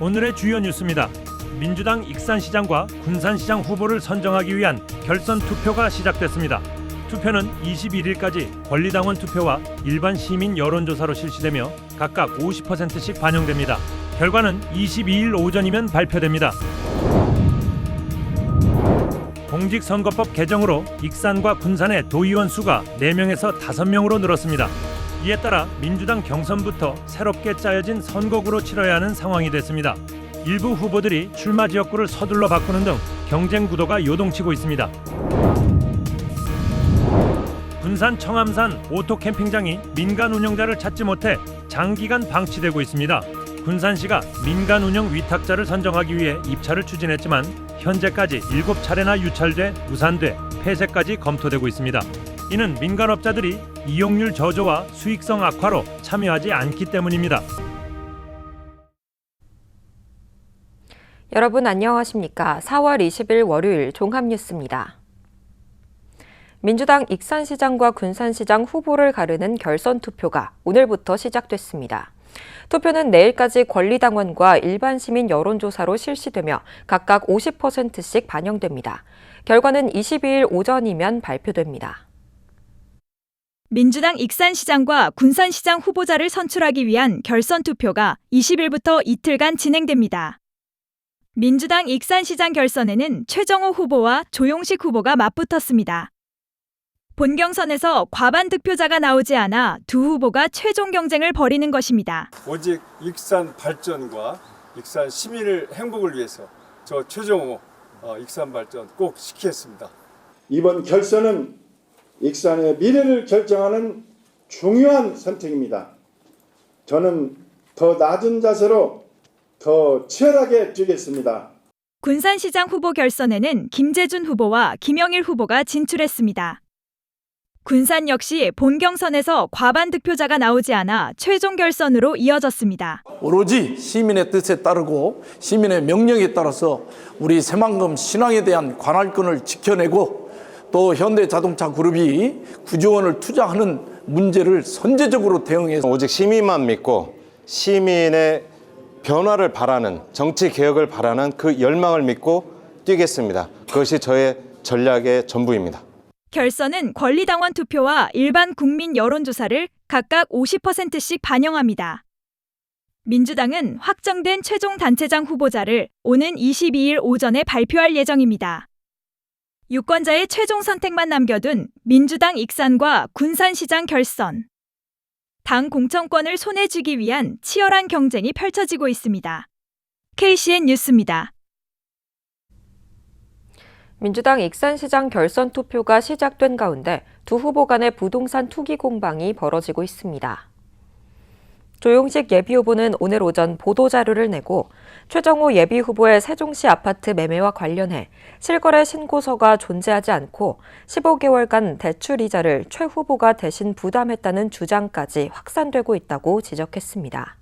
오늘의 주요 뉴스입니다. 민주당 익산시장과 군산시장 후보를 선정하기 위한 결선 투표가 시작됐습니다. 투표는 21일까지 권리당원 투표와 일반 시민 여론조사로 실시되며 각각 50%씩 반영됩니다. 결과는 22일 오전이면 발표됩니다. 공직선거법 개정으로 익산과 군산의 도의원 수가 4명에서 5명으로 늘었습니다. 이에 따라 민주당 경선부터 새롭게 짜여진 선거구로 치러야 하는 상황이 됐습니다. 일부 후보들이 출마 지역구를 서둘러 바꾸는 등 경쟁 구도가 요동치고 있습니다. 군산 청암산 오토캠핑장이 민간 운영자를 찾지 못해 장기간 방치되고 있습니다. 군산시가 민간 운영 위탁자를 선정하기 위해 입찰을 추진했지만 현재까지 7차례나 유찰돼 무산돼 폐쇄까지 검토되고 있습니다. 이는 민간업자들이 이용률 저조와 수익성 악화로 참여하지 않기 때문입니다. 여러분 안녕하십니까? 4월 20일 월요일 종합뉴스입니다. 민주당 익산시장과 군산시장 후보를 가르는 결선 투표가 오늘부터 시작됐습니다. 투표는 내일까지 권리당원과 일반 시민 여론조사로 실시되며 각각 50%씩 반영됩니다. 결과는 22일 오전이면 발표됩니다. 민주당 익산시장과 군산시장 후보자를 선출하기 위한 결선 투표가 20일부터 이틀간 진행됩니다. 민주당 익산시장 결선에는 최정호 후보와 조용식 후보가 맞붙었습니다. 본경선에서 과반 득표자가 나오지 않아 두 후보가 최종 경쟁을 벌이는 것입니다. 오직 익산 발전과 익산 시민의 행복을 위해서 저 최정호 익산 발전 꼭 지키겠습니다. 이번 결선은 익산의 미래를 결정하는 중요한 선택입니다. 저는 더 낮은 자세로 더 치열하게 뛰겠습니다. 군산시장 후보 결선에는 김재준 후보와 김영일 후보가 진출했습니다. 군산 역시 본경선에서 과반 득표자가 나오지 않아 최종 결선으로 이어졌습니다. 오로지 시민의 뜻에 따르고 시민의 명령에 따라서 우리 새만금 신항에 대한 관할권을 지켜내고 또 현대자동차 그룹이 구조원을 투자하는 문제를 선제적으로 대응해서 오직 시민만 믿고 시민의 변화를 바라는 정치 개혁을 바라는 그 열망을 믿고 뛰겠습니다. 그것이 저의 전략의 전부입니다. 결선은 권리당원 투표와 일반 국민 여론조사를 각각 50%씩 반영합니다. 민주당은 확정된 최종 단체장 후보자를 오는 22일 오전에 발표할 예정입니다. 유권자의 최종 선택만 남겨둔 민주당 익산과 군산시장 결선. 당 공천권을 손에 쥐기 위한 치열한 경쟁이 펼쳐지고 있습니다. KCN 뉴스입니다. 민주당 익산시장 결선 투표가 시작된 가운데 두 후보 간의 부동산 투기 공방이 벌어지고 있습니다. 조용식 예비후보는 오늘 오전 보도자료를 내고 최정호 예비후보의 세종시 아파트 매매와 관련해 실거래 신고서가 존재하지 않고 15개월간 대출이자를 최 후보가 대신 부담했다는 주장까지 확산되고 있다고 지적했습니다.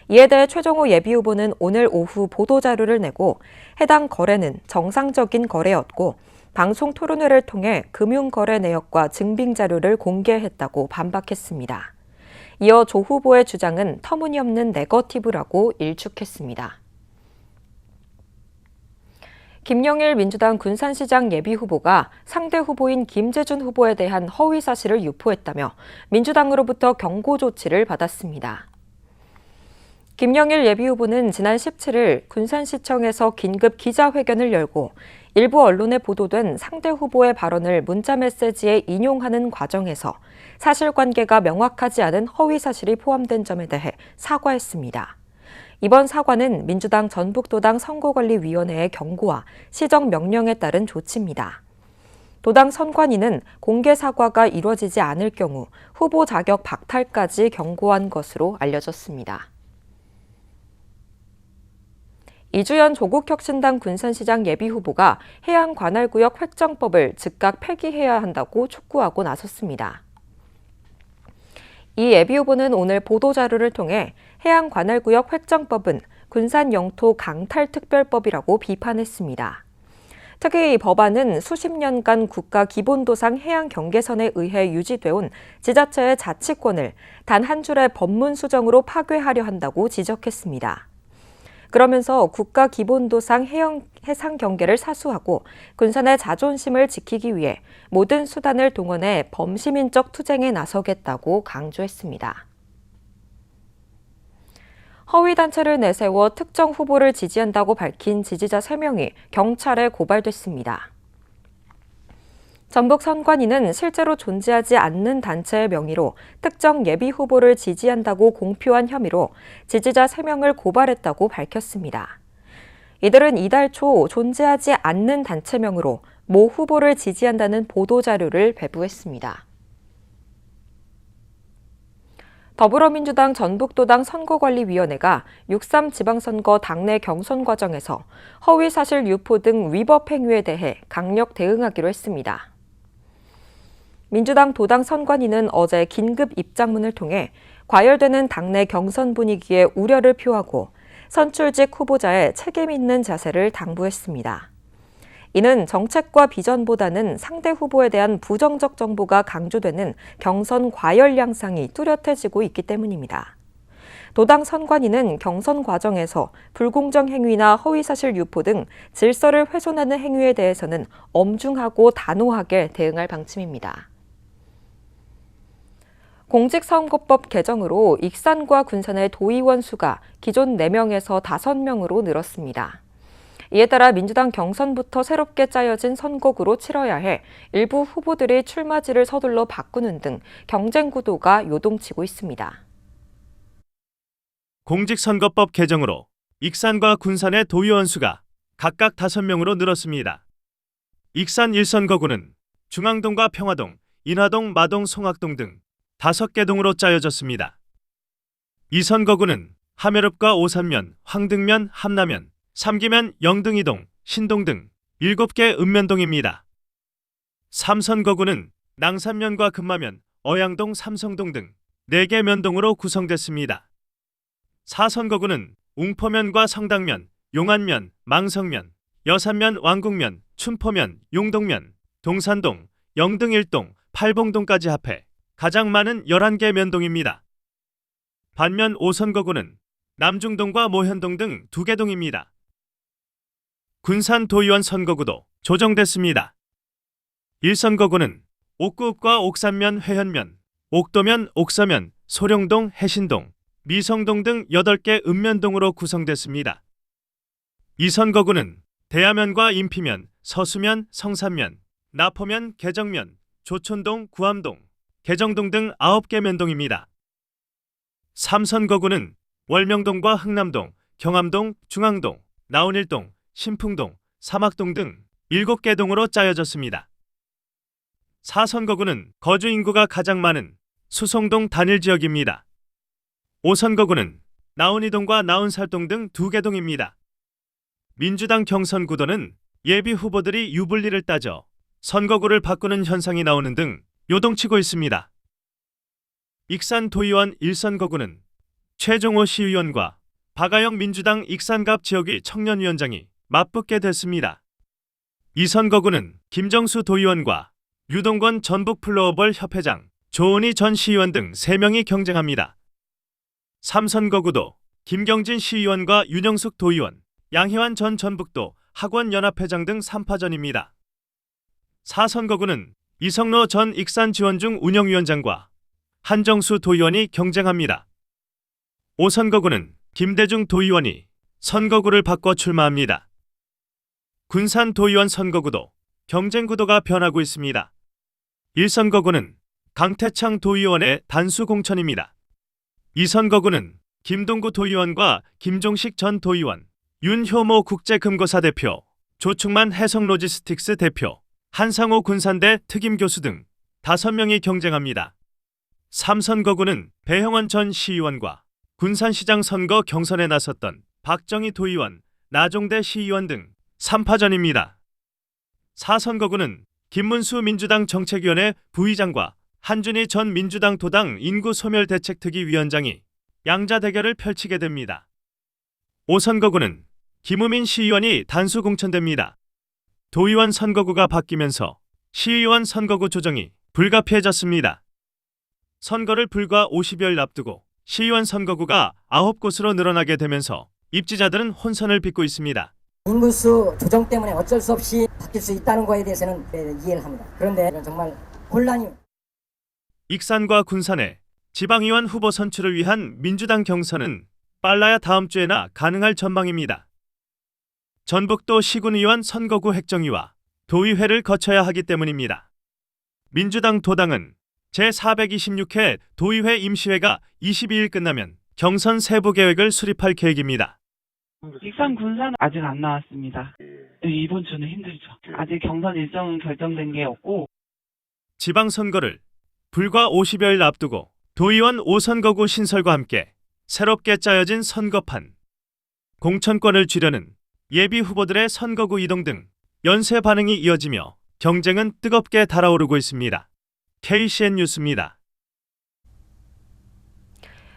이에 대해 최정호 예비후보는 오늘 오후 보도자료를 내고 해당 거래는 정상적인 거래였고 방송 토론회를 통해 금융거래 내역과 증빙자료를 공개했다고 반박했습니다. 이어 조 후보의 주장은 터무니없는 네거티브라고 일축했습니다. 김영일 민주당 군산시장 예비후보가 상대 후보인 김재준 후보에 대한 허위 사실을 유포했다며 민주당으로부터 경고 조치를 받았습니다. 김영일 예비후보는 지난 17일 군산시청에서 긴급 기자회견을 열고 일부 언론에 보도된 상대 후보의 발언을 문자메시지에 인용하는 과정에서 사실관계가 명확하지 않은 허위 사실이 포함된 점에 대해 사과했습니다. 이번 사과는 민주당 전북도당 선거관리위원회의 경고와 시정명령에 따른 조치입니다. 도당 선관위는 공개 사과가 이루어지지 않을 경우 후보 자격 박탈까지 경고한 것으로 알려졌습니다. 이주연 조국혁신당 군산시장 예비후보가 해양관할구역 획정법을 즉각 폐기해야 한다고 촉구하고 나섰습니다. 이 예비후보는 오늘 보도자료를 통해 해양관할구역 획정법은 군산 영토 강탈특별법이라고 비판했습니다. 특히 이 법안은 수십 년간 국가 기본도상 해양 경계선에 의해 유지돼온 지자체의 자치권을 단 한 줄의 법문 수정으로 파괴하려 한다고 지적했습니다. 그러면서 국가 기본도상 해상 경계를 사수하고 군산의 자존심을 지키기 위해 모든 수단을 동원해 범시민적 투쟁에 나서겠다고 강조했습니다. 허위 단체를 내세워 특정 후보를 지지한다고 밝힌 지지자 3명이 경찰에 고발됐습니다. 전북 선관위는 실제로 존재하지 않는 단체의 명의로 특정 예비 후보를 지지한다고 공표한 혐의로 지지자 3명을 고발했다고 밝혔습니다. 이들은 이달 초 존재하지 않는 단체명으로 모 후보를 지지한다는 보도자료를 배부했습니다. 더불어민주당 전북도당 선거관리위원회가 6.3 지방선거 당내 경선 과정에서 허위사실 유포 등 위법 행위에 대해 강력 대응하기로 했습니다. 민주당 도당 선관위는 어제 긴급 입장문을 통해 과열되는 당내 경선 분위기에 우려를 표하고 선출직 후보자의 책임 있는 자세를 당부했습니다. 이는 정책과 비전보다는 상대 후보에 대한 부정적 정보가 강조되는 경선 과열 양상이 뚜렷해지고 있기 때문입니다. 도당 선관위는 경선 과정에서 불공정 행위나 허위사실 유포 등 질서를 훼손하는 행위에 대해서는 엄중하고 단호하게 대응할 방침입니다. 공직선거법 개정으로 익산과 군산의 도의원 수가 기존 4명에서 5명으로 늘었습니다. 이에 따라 민주당 경선부터 새롭게 짜여진 선거구로 치러야 해 일부 후보들이 출마지를 서둘러 바꾸는 등 경쟁 구도가 요동치고 있습니다. 공직선거법 개정으로 익산과 군산의 도의원 수가 각각 5명으로 늘었습니다. 익산 1선거구는 중앙동과 평화동, 인하동, 마동, 송악동 등 5개 동으로 짜여졌습니다. 2선거구는 하멸읍과 오산면, 황등면, 함라면, 삼기면, 영등이동, 신동 등 7개 읍면동입니다. 3선거구는 낭산면과 금마면, 어양동, 삼성동 등 4개 면동으로 구성됐습니다. 4선거구는 웅포면과 성당면, 용안면, 망성면, 여산면, 왕궁면, 춘포면, 용동면, 동산동, 영등일동, 팔봉동까지 합해 가장 많은 11개 면동입니다. 반면 5선거구는 남중동과 모현동 등 2개 동입니다. 군산 도의원 선거구도 조정됐습니다. 1선거구는 옥구읍과 옥산면, 회현면, 옥도면, 옥서면, 소룡동, 해신동, 미성동 등 8개 읍면동으로 구성됐습니다. 2선거구는 대야면과 인피면, 서수면, 성산면, 나포면, 개정면, 조촌동, 구암동, 개정동 등 9개 면동입니다. 3선거구는 월명동과 흥남동, 경암동, 중앙동, 나온일동, 신풍동, 사막동 등 7개 동으로 짜여졌습니다. 4선거구는 거주 인구가 가장 많은 수송동 단일지역입니다. 5선거구는 나온이동과 나온살동 등 2개 동입니다. 민주당 경선 구도는 예비 후보들이 유불리를 따져 선거구를 바꾸는 현상이 나오는 등 요동치고 있습니다. 익산 도의원 1선거구는 최종호 시의원과 박아영 민주당 익산갑 지역위 청년위원장이 맞붙게 됐습니다. 2선거구는 김정수 도의원과 유동건 전북 플로어볼 협회장, 조은희 전 시의원 등 3명이 경쟁합니다. 3선거구도 김경진 시의원과 윤영숙 도의원, 양희환 전 전북도 학원연합회장 등 3파전입니다. 4선거구는 이성로 전 익산지원중 운영위원장과 한정수 도의원이 경쟁합니다. 5선거구는 김대중 도의원이 선거구를 바꿔 출마합니다. 군산 도의원 선거구도 경쟁 구도가 변하고 있습니다. 1선거구는 강태창 도의원의 단수 공천입니다. 2선거구는 김동구 도의원과 김종식 전 도의원, 윤효모 국제금고사 대표, 조충만 해성로지스틱스 대표, 한상호 군산대 특임교수 등 5명이 경쟁합니다. 3선거구는 배형원 전 시의원과 군산시장 선거 경선에 나섰던 박정희 도의원, 나종대 시의원 등 3파전입니다. 4선거구는 김문수 민주당 정책위원회 부의장과 한준희 전 민주당 도당 인구소멸대책특위위원장이 양자 대결을 펼치게 됩니다. 5선거구는 김우민 시의원이 단수 공천됩니다. 도의원 선거구가 바뀌면서 시의원 선거구 조정이 불가피해졌습니다. 선거를 불과 50여일 앞두고 시의원 선거구가 9곳으로 늘어나게 되면서 입지자들은 혼선을 빚고 있습니다. 인구수 조정 때문에 어쩔 수 없이 바뀔 수 있다는 거에 대해서는 이해를 합니다. 그런데 정말 혼란이. 익산과 군산의 지방의원 후보 선출을 위한 민주당 경선은 빨라야 다음 주에나 가능할 전망입니다. 전북도 시군의원 선거구 획정위와 도의회를 거쳐야 하기 때문입니다. 민주당 도당은 제426회 도의회 임시회가 22일 끝나면 경선 세부 계획을 수립할 계획입니다. 익산 군산은 아직 안 나왔습니다. 이번 주는 힘들죠. 아직 경선 일정은 결정된 게 없고. 지방선거를 불과 50여일 앞두고 도의원 5선거구 신설과 함께 새롭게 짜여진 선거판, 공천권을 쥐려는 예비 후보들의 선거구 이동 등 연쇄 반응이 이어지며 경쟁은 뜨겁게 달아오르고 있습니다. KCN 뉴스입니다.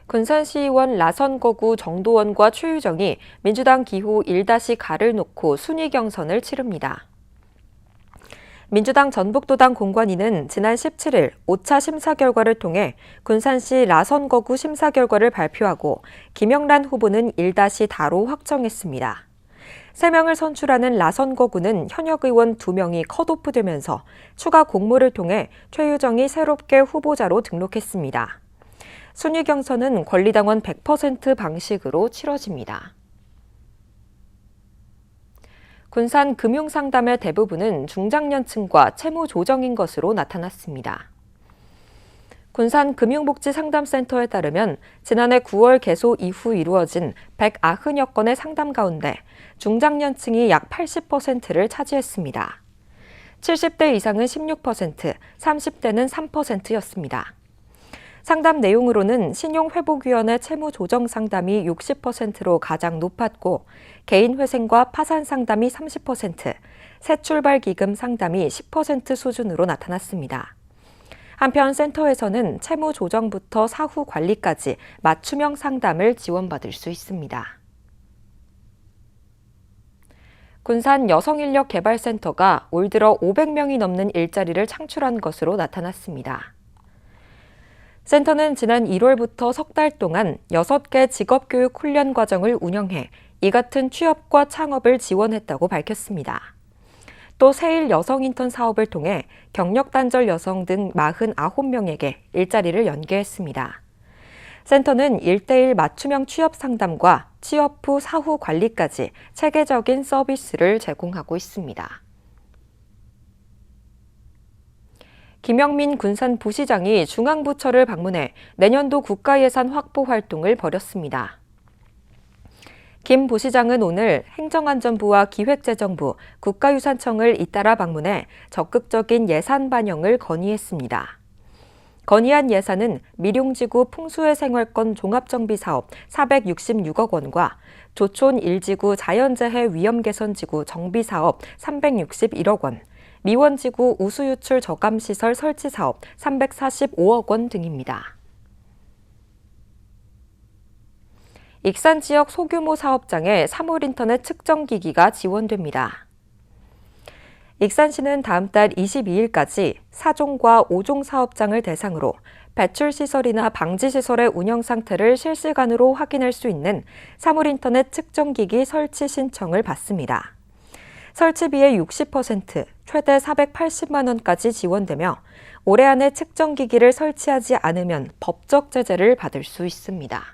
군산시의원 라선거구 정도원과 최유정이 민주당 기호 1-가를 놓고 순위 경선을 치릅니다. 민주당 전북도당 공관위는 지난 17일 5차 심사 결과를 통해 군산시 라선거구 심사 결과를 발표하고 김영란 후보는 1-다로 확정했습니다. 3명을 선출하는 라선거구는 현역 의원 2명이 컷오프되면서 추가 공모를 통해 최유정이 새롭게 후보자로 등록했습니다. 순위 경선은 권리당원 100% 방식으로 치러집니다. 군산 금융상담의 대부분은 중장년층과 채무 조정인 것으로 나타났습니다. 군산 금융복지상담센터에 따르면 지난해 9월 개소 이후 이루어진 190여 건의 상담 가운데 중장년층이 약 80%를 차지했습니다. 70대 이상은 16%, 30대는 3%였습니다. 상담 내용으로는 신용회복위원회 채무조정 상담이 60%로 가장 높았고 개인회생과 파산 상담이 30%, 새출발기금 상담이 10% 수준으로 나타났습니다. 한편 센터에서는 채무조정부터 사후 관리까지 맞춤형 상담을 지원받을 수 있습니다. 군산 여성인력개발센터가 올 들어 500명이 넘는 일자리를 창출한 것으로 나타났습니다. 센터는 지난 1월부터 석 달 동안 6개 직업교육 훈련 과정을 운영해 이 같은 취업과 창업을 지원했다고 밝혔습니다. 또 세일 여성 인턴 사업을 통해 경력 단절 여성 등 49명에게 일자리를 연계했습니다. 센터는 1:1 맞춤형 취업 상담과 취업 후 사후 관리까지 체계적인 서비스를 제공하고 있습니다. 김영민 군산 부시장이 중앙부처를 방문해 내년도 국가예산 확보 활동을 벌였습니다. 김 부시장은 오늘 행정안전부와 기획재정부, 국가유산청을 잇따라 방문해 적극적인 예산 반영을 건의했습니다. 건의한 예산은 밀용지구 풍수해 생활권 종합정비사업 466억 원과 조촌 1지구 자연재해 위험개선지구 정비사업 361억 원, 미원지구 우수유출 저감시설 설치사업 345억 원 등입니다. 익산 지역 소규모 사업장에 사물인터넷 측정기기가 지원됩니다. 익산시는 다음 달 22일까지 4종과 5종 사업장을 대상으로 배출시설이나 방지시설의 운영 상태를 실시간으로 확인할 수 있는 사물인터넷 측정기기 설치 신청을 받습니다. 설치비의 60%, 최대 480만 원까지 지원되며 올해 안에 측정기기를 설치하지 않으면 법적 제재를 받을 수 있습니다.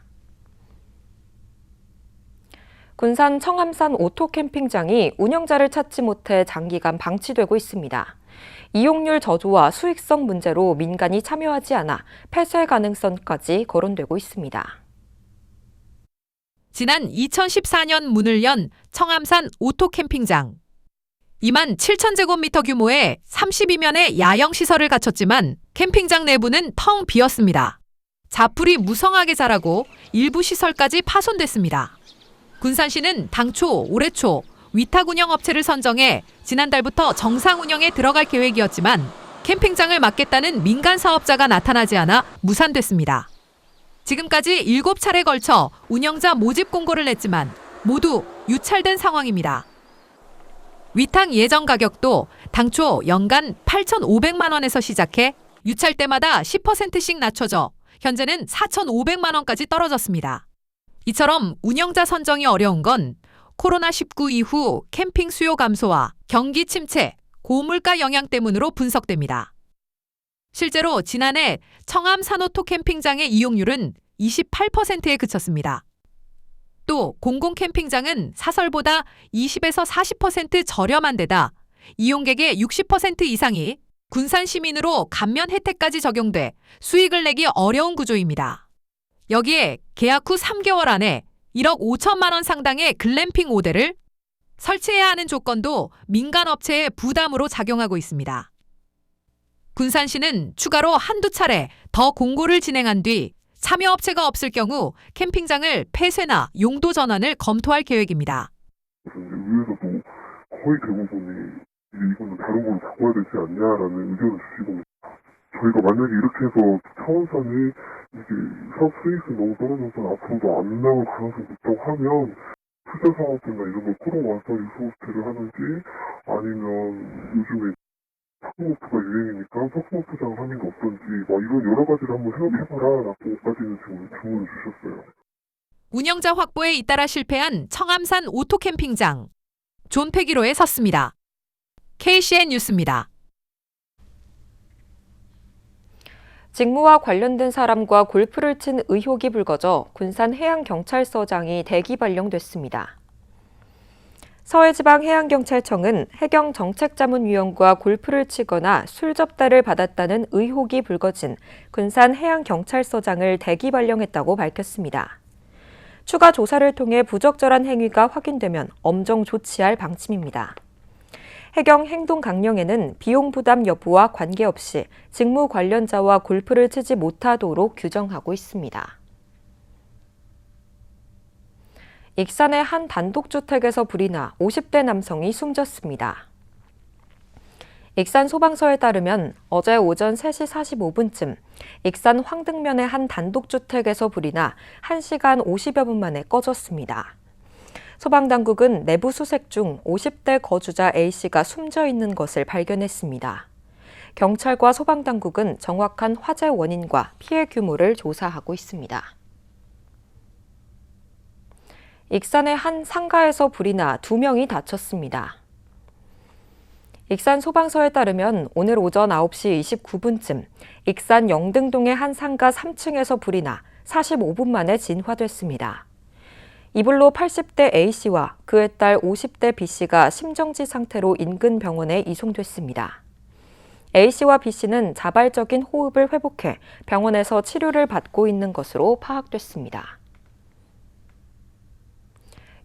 군산 청암산 오토캠핑장이 운영자를 찾지 못해 장기간 방치되고 있습니다. 이용률 저조와 수익성 문제로 민간이 참여하지 않아 폐쇄 가능성까지 거론되고 있습니다. 지난 2014년 문을 연 청암산 오토캠핑장. 2만 7천 제곱미터 규모의 32면의 야영시설을 갖췄지만 캠핑장 내부는 텅 비었습니다. 자풀이 무성하게 자라고 일부 시설까지 파손됐습니다. 군산시는 당초 올해 초 위탁 운영 업체를 선정해 지난달부터 정상 운영에 들어갈 계획이었지만 캠핑장을 맡겠다는 민간 사업자가 나타나지 않아 무산됐습니다. 지금까지 7차례 걸쳐 운영자 모집 공고를 냈지만 모두 유찰된 상황입니다. 위탁 예정 가격도 당초 연간 8,500만 원에서 시작해 유찰 때마다 10%씩 낮춰져 현재는 4,500만 원까지 떨어졌습니다. 이처럼 운영자 선정이 어려운 건 코로나19 이후 캠핑 수요 감소와 경기 침체, 고물가 영향 때문으로 분석됩니다. 실제로 지난해 청암 산오토 캠핑장의 이용률은 28%에 그쳤습니다. 또 공공 캠핑장은 사설보다 20에서 40% 저렴한 데다 이용객의 60% 이상이 군산 시민으로 감면 혜택까지 적용돼 수익을 내기 어려운 구조입니다. 여기에 계약 후 3개월 안에 1억 5천만 원 상당의 글램핑 5대를 설치해야 하는 조건도 민간 업체의 부담으로 작용하고 있습니다. 군산시는 추가로 한두 차례 더 공고를 진행한 뒤 참여업체가 없을 경우 캠핑장을 폐쇄나 용도 전환을 검토할 계획입니다. 의회에서도 거의 대부분이 이거는 다른 걸로 바꿔야 되지 않냐라는 의견을 주시고, 저희가 만약에 이렇게 해서 차원산이 이게 사업 수익성이 너무 떨어져서 앞으로도 안 나올 가능성이 있다고 하면 투자 사업이나 이런 걸 끌어와서 유소호스텔을 하는지, 아니면 요즘에 석고모프가 유행이니까 석고모프장을 하는 게 어떤지 이런 여러 가지를 한번 생각해봐라라고까지는 지금 주문을 주셨어요. 운영자 확보에 잇따라 실패한 청암산 오토캠핑장. 존폐기로에 섰습니다. KCN 뉴스입니다. 직무와 관련된 사람과 골프를 친 의혹이 불거져 군산해양경찰서장이 대기 발령됐습니다. 서해지방해양경찰청은 해경정책자문위원과 골프를 치거나 술 접대를 받았다는 의혹이 불거진 군산해양경찰서장을 대기 발령했다고 밝혔습니다. 추가 조사를 통해 부적절한 행위가 확인되면 엄정 조치할 방침입니다. 해경 행동 강령에는 비용 부담 여부와 관계없이 직무 관련자와 골프를 치지 못하도록 규정하고 있습니다. 익산의 한 단독주택에서 불이 나 50대 남성이 숨졌습니다. 익산 소방서에 따르면 어제 오전 3시 45분쯤 익산 황등면의 한 단독주택에서 불이 나 1시간 50여 분 만에 꺼졌습니다. 소방당국은 내부 수색 중 50대 거주자 A씨가 숨져 있는 것을 발견했습니다. 경찰과 소방당국은 정확한 화재 원인과 피해 규모를 조사하고 있습니다. 익산의 한 상가에서 불이 나 2명이 다쳤습니다. 익산 소방서에 따르면 오늘 오전 9시 29분쯤 익산 영등동의 한 상가 3층에서 불이 나 45분 만에 진화됐습니다. 이불로 80대 A씨와 그의 딸 50대 B씨가 심정지 상태로 인근 병원에 이송됐습니다. A씨와 B씨는 자발적인 호흡을 회복해 병원에서 치료를 받고 있는 것으로 파악됐습니다.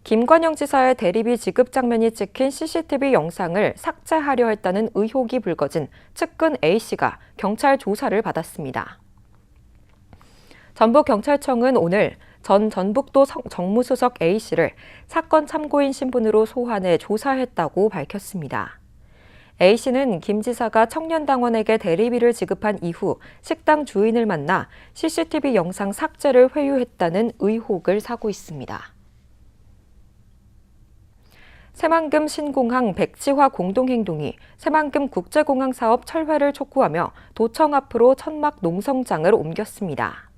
김관영 지사의 대리비 지급 장면이 찍힌 CCTV 영상을 삭제하려 했다는 의혹이 불거진 측근 A씨가 경찰 조사를 받았습니다. 전북경찰청은 오늘 전 전북도 정무수석 A씨를 사건 참고인 신분으로 소환해 조사했다고 밝혔습니다. A씨는 김 지사가 청년당원에게 대리비를 지급한 이후 식당 주인을 만나 CCTV 영상 삭제를 회유했다는 의혹을 사고 있습니다. 새만금 신공항 백지화 공동행동이 새만금 국제공항 사업 철회를 촉구하며 도청 앞으로 천막 농성장을 옮겼습니다.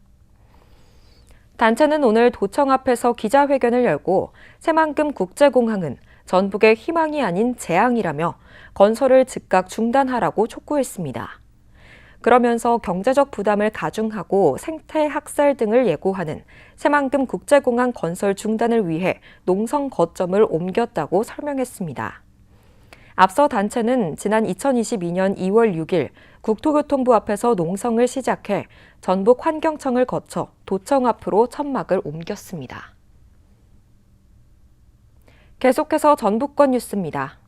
단체는 오늘 도청 앞에서 기자회견을 열고 새만금 국제공항은 전북의 희망이 아닌 재앙이라며 건설을 즉각 중단하라고 촉구했습니다. 그러면서 경제적 부담을 가중하고 생태 학살 등을 예고하는 새만금 국제공항 건설 중단을 위해 농성 거점을 옮겼다고 설명했습니다. 앞서 단체는 지난 2022년 2월 6일 국토교통부 앞에서 농성을 시작해 전북 환경청을 거쳐 도청 앞으로 천막을 옮겼습니다. 계속해서 전북권 뉴스입니다.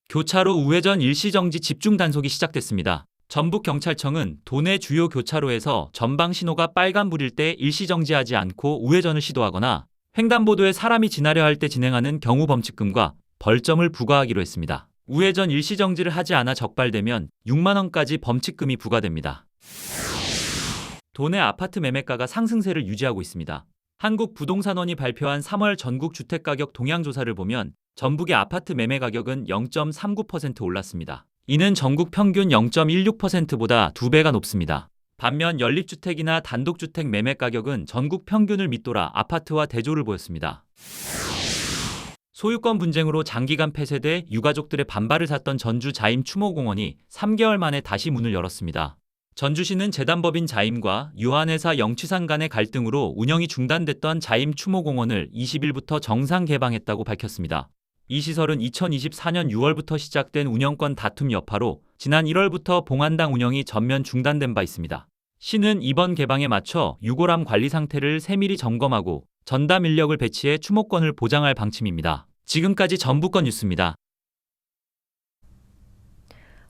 교차로 우회전 일시정지 집중 단속이 시작됐습니다. 전북경찰청은 도내 주요 교차로에서 전방 신호가 빨간불일 때 일시정지하지 않고 우회전을 시도하거나 횡단보도에 사람이 지나려 할 때 진행하는 경우 범칙금과 벌점을 부과하기로 했습니다. 우회전 일시정지를 하지 않아 적발되면 6만 원까지 범칙금이 부과됩니다. 도내 아파트 매매가가 상승세를 유지하고 있습니다. 한국부동산원이 발표한 3월 전국 주택가격 동향조사를 보면 전북의 아파트 매매 가격은 0.39% 올랐습니다. 이는 전국 평균 0.16%보다 2배가 높습니다. 반면 연립주택이나 단독주택 매매 가격은 전국 평균을 밑돌아 아파트와 대조를 보였습니다. 소유권 분쟁으로 장기간 폐쇄돼 유가족들의 반발을 샀던 전주 자임 추모공원이 3개월 만에 다시 문을 열었습니다. 전주시는 재단법인 자임과 유한회사 영취산 간의 갈등으로 운영이 중단됐던 자임 추모공원을 20일부터 정상 개방했다고 밝혔습니다. 이 시설은 2024년 6월부터 시작된 운영권 다툼 여파로 지난 1월부터 봉안당 운영이 전면 중단된 바 있습니다. 시는 이번 개방에 맞춰 유골암 관리 상태를 세밀히 점검하고 전담 인력을 배치해 추모권을 보장할 방침입니다. 지금까지 전북권 뉴스입니다.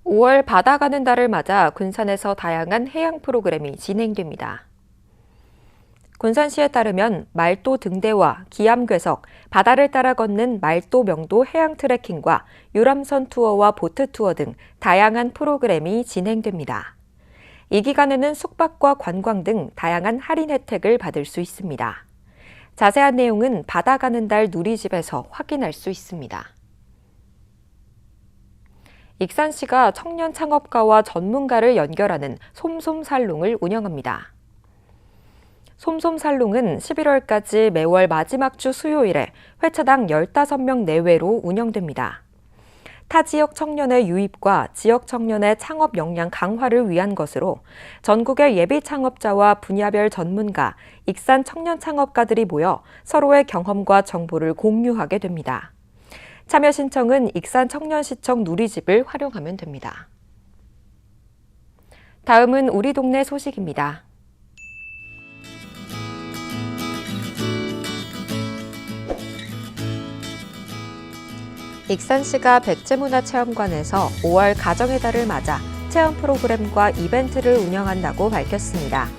5월 바다 가는 달을 맞아 군산에서 다양한 해양 프로그램이 진행됩니다. 군산시에 따르면 말도 등대와 기암괴석, 바다를 따라 걷는 말도 명도 해양 트레킹과 유람선 투어와 보트 투어 등 다양한 프로그램이 진행됩니다. 이 기간에는 숙박과 관광 등 다양한 할인 혜택을 받을 수 있습니다. 자세한 내용은 바다 가는 달 누리집에서 확인할 수 있습니다. 익산시가 청년 창업가와 전문가를 연결하는 솜솜살롱을 운영합니다. 솜솜살롱은 11월까지 매월 마지막 주 수요일에 회차당 15명 내외로 운영됩니다. 타 지역 청년의 유입과 지역 청년의 창업 역량 강화를 위한 것으로 전국의 예비 창업자와 분야별 전문가, 익산 청년 창업가들이 모여 서로의 경험과 정보를 공유하게 됩니다. 참여 신청은 익산 청년시청 누리집을 활용하면 됩니다. 다음은 우리 동네 소식입니다. 익산시가 백제문화체험관에서 5월 가정의 달을 맞아 체험 프로그램과 이벤트를 운영한다고 밝혔습니다.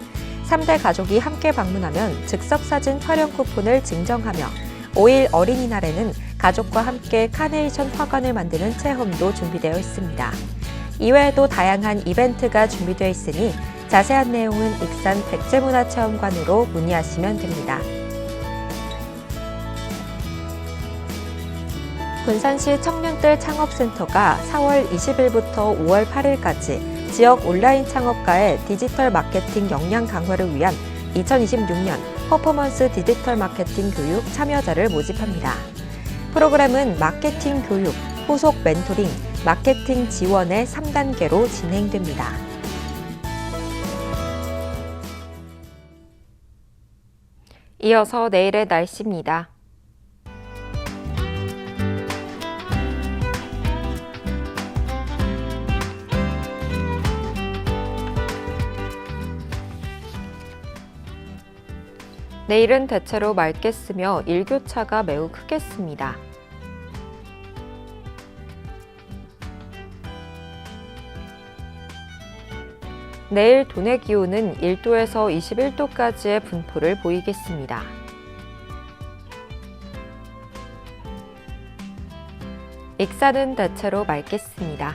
3대 가족이 함께 방문하면 즉석사진 촬영 쿠폰을 증정하며 5일 어린이날에는 가족과 함께 카네이션 화관을 만드는 체험도 준비되어 있습니다. 이외에도 다양한 이벤트가 준비되어 있으니 자세한 내용은 익산 백제문화체험관으로 문의하시면 됩니다. 군산시 청년들 창업센터가 4월 20일부터 5월 8일까지 지역 온라인 창업가의 디지털 마케팅 역량 강화를 위한 2026년 퍼포먼스 디지털 마케팅 교육 참여자를 모집합니다. 프로그램은 마케팅 교육, 후속 멘토링, 마케팅 지원의 3단계로 진행됩니다. 이어서 내일의 날씨입니다. 내일은 대체로 맑겠으며 일교차가 매우 크겠습니다. 내일 도내 기온은 1도에서 21도까지의 분포를 보이겠습니다. 익산은 대체로 맑겠습니다.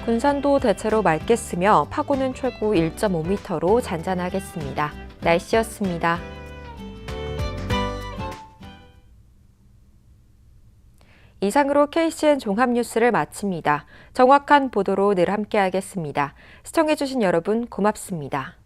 군산도 대체로 맑겠으며 파고는 최고 1.5m로 잔잔하겠습니다. 날씨였습니다. 이상으로 KCN 종합뉴스를 마칩니다. 정확한 보도로 늘 함께하겠습니다. 시청해주신 여러분 고맙습니다.